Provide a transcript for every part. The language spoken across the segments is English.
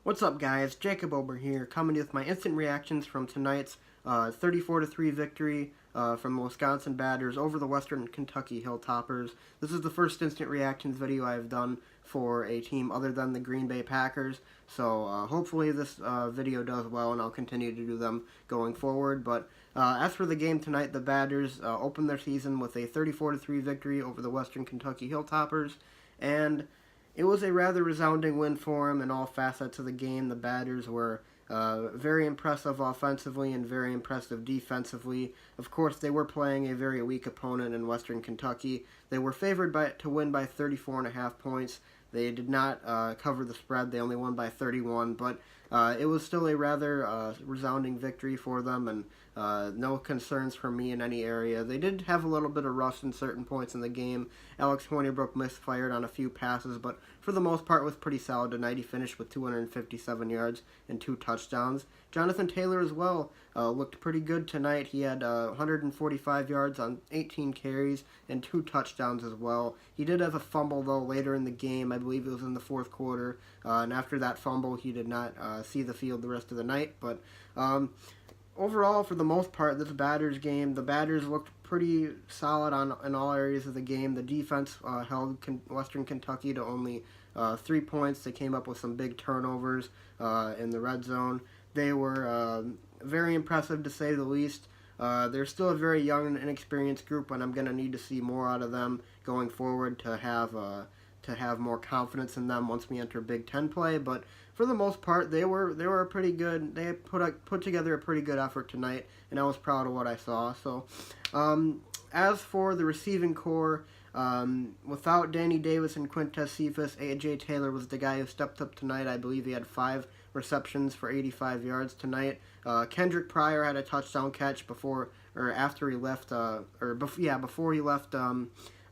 What's up, guys? Jacob Ober here, coming with my instant reactions from tonight's 34-3 victory from the Wisconsin Badgers over the Western Kentucky Hilltoppers. This is the first instant reactions video I've done for a team other than the Green Bay Packers, so hopefully this video does well and I'll continue to do them going forward. But as for the game tonight, the Badgers opened their season with a 34-3 victory over the Western Kentucky Hilltoppers, and it was a rather resounding win for him in all facets of the game. The Badgers were very impressive offensively and very impressive defensively. Of course, they were playing a very weak opponent in Western Kentucky. They were favored to win by 34.5 points. They did not cover the spread. They only won by 31, but it was still a rather resounding victory for them, and no concerns from me in any area. They did have a little bit of rust in certain points in the game. Alex Hornibrook misfired on a few passes, but for the most part was pretty solid tonight. He finished with 257 yards and 2 touchdowns. Jonathan Taylor as well looked pretty good tonight. He had 145 yards on 18 carries and 2 touchdowns as well. He did have a fumble, though, later in the game. I believe it was in the fourth quarter. And after that fumble, he did not see the field the rest of the night. But overall, for the most part, this Badgers game, the Badgers looked pretty solid in all areas of the game. The defense held Western Kentucky to only 3 points. They came up with some big turnovers in the red zone. They were very impressive, to say the least. They're still a very young and inexperienced group, and I'm going to need to see more out of them going forward to have more confidence in them once we enter Big Ten play. But for the most part, they were pretty good. They put together a pretty good effort tonight, and I was proud of what I saw. So, as for the receiving core, without Danny Davis and Quintez Cephas, A.J. Taylor was the guy who stepped up tonight. I believe he had 5 receptions for 85 yards tonight. Kendrick Pryor had a touchdown catch before he left, before he left.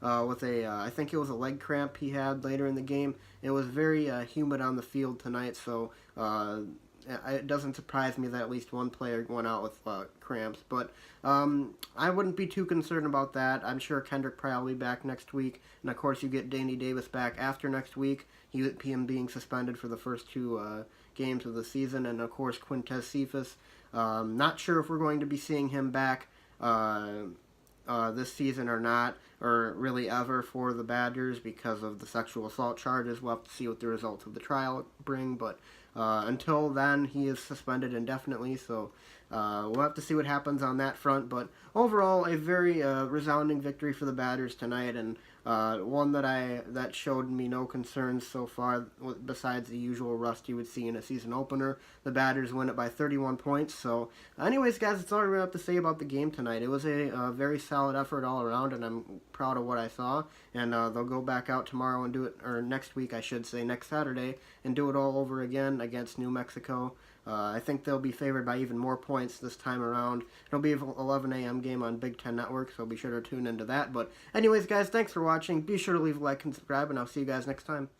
With I think it was a leg cramp he had later in the game. It was very humid on the field tonight, so it doesn't surprise me that at least one player went out with cramps. But I wouldn't be too concerned about that. I'm sure Kendrick Pryor will be back next week, and of course you get Danny Davis back after next week. Him being suspended for the first 2 games of the season, and of course Quintez Cephas. Not sure if we're going to be seeing him back this season or not, or really ever, for the Badgers because of the sexual assault charges. We'll have to see what the results of the trial bring, but until then, he is suspended indefinitely, so we'll have to see what happens on that front. But overall, a very resounding victory for the Badgers tonight, and one that showed me no concerns so far, besides the usual rust you would see in a season opener. The Badgers win it by 31 points. So anyways, guys, that's all I really have to say about the game tonight. It was a very solid effort all around, and I'm proud of what I saw. And they'll go back out tomorrow and do it, or next week I should say, next Saturday, and do it all over again against New Mexico. I think they'll be favored by even more points this time around. It'll be an 11 a.m. game on Big Ten Network, so be sure to tune into that. But anyways, guys, thanks for watching. Be sure to leave a like and subscribe, and I'll see you guys next time.